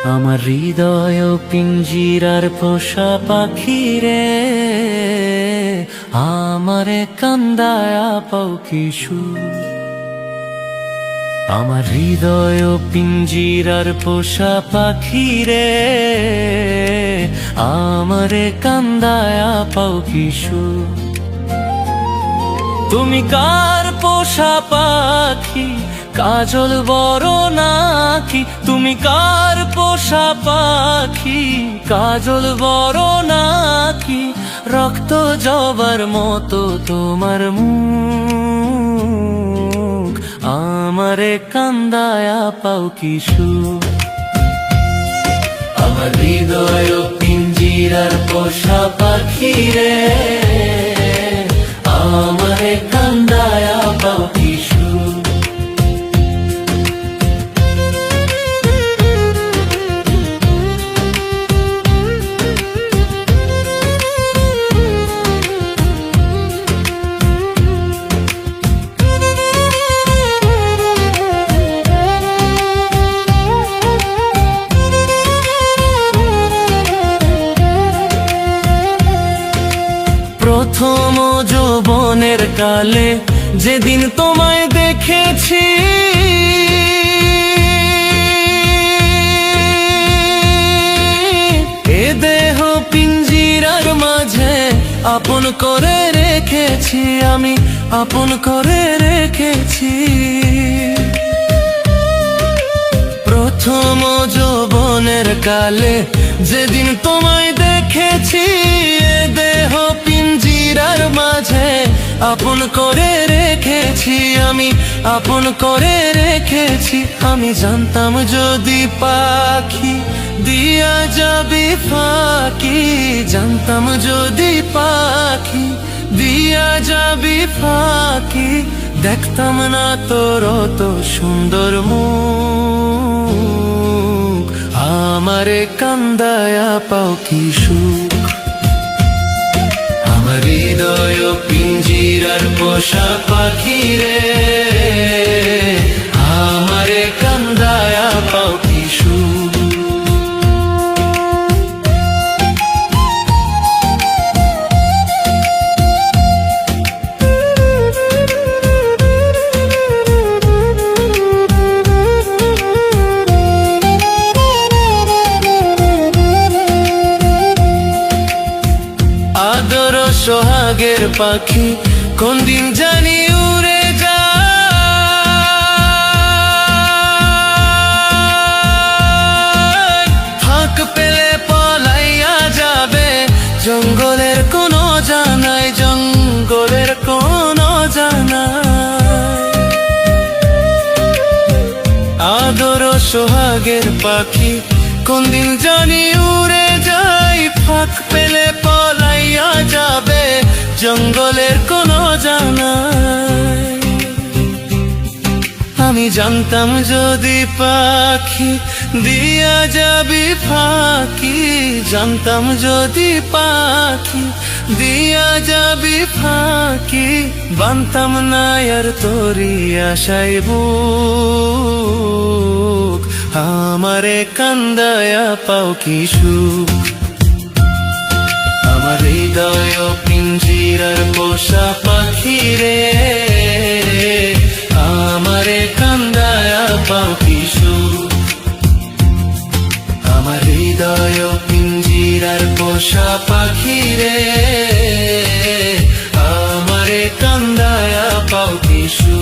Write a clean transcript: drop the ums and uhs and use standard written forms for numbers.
আমার হৃদয় পিঞ্জিরার পোষা পাখি রে, আমারে কান্দায়া পাও কিশু। আমার হৃদয় পিঞ্জিরার পোষা পাখি রে, আমারে কান্দায়া পাও কিশু। তুমি কার পোষা পাখি, কাজল বড় নাকি? তুমি কার পোষা পাখি, কাজল বড় নাকি? রক্ত জবার মতো তোমার মুখ, আমারে কান্দায়া পাও কিশু। আমার হৃদয় পিঞ্জিরার পোষা পাখি রে, আমারে কান্দায়া পাও কিশু। প্রথম যৌবনের কালে যেদিন তোমায় দেখেছি, এ দেহ পিঞ্জিরার মাঝে আপন করে রেখেছি, আমি আপন করে রেখেছি। প্রথম যৌবনের কালে যেদিন তোমায় দেখেছি, এ দেহ পিঞ্জিরার মাঝে আপন করে রেখেছি, আমি আপন করে রেখেছি। আমি জানতাম যদি পাখি দিয়া যাবি ফাঁকি, জানতাম যদি পাখি দিয়া যাবি ফাঁকি, দেখতাম না তোর তো সুন্দর মুখ, আমারে কান্দায়া পাও কিশু। আমার হৃদয় পিঞ্জিরার পোষা পাখি রে, আমারে কান্দায়া পাও কিশু। আদর সোহাগের পাখি কোন দিন জানি উড়ে যায়, ফাঁক পেলে পলাইয়া যাবে জঙ্গলের কোনো জানায়, জঙ্গলের কোনো জানায়। আদর সোহাগের পাখি কোন দিন জানি উড়ে যায়, ফাঁক পেলে পলাইয়া যাবে জঙ্গলের কোনো জানায়। আমি জানতাম যদি পাখি দিয়া যাবি ফাঁকি, জানতাম যদি পাখি দিয়া যাবি ফাঁকি, বানতাম না আর তোরি আশায় বুক, আমারে কান্দায়া পাও কিশু। আমার হৃদয় পিঞ্জিরার পোষা পাখি রে, আমারে কান্দায়া পাও কিশু। আমার হৃদয় পিঞ্জিরার পোষা পাখি রে, আমারে কান্দায়া পাও কিশু।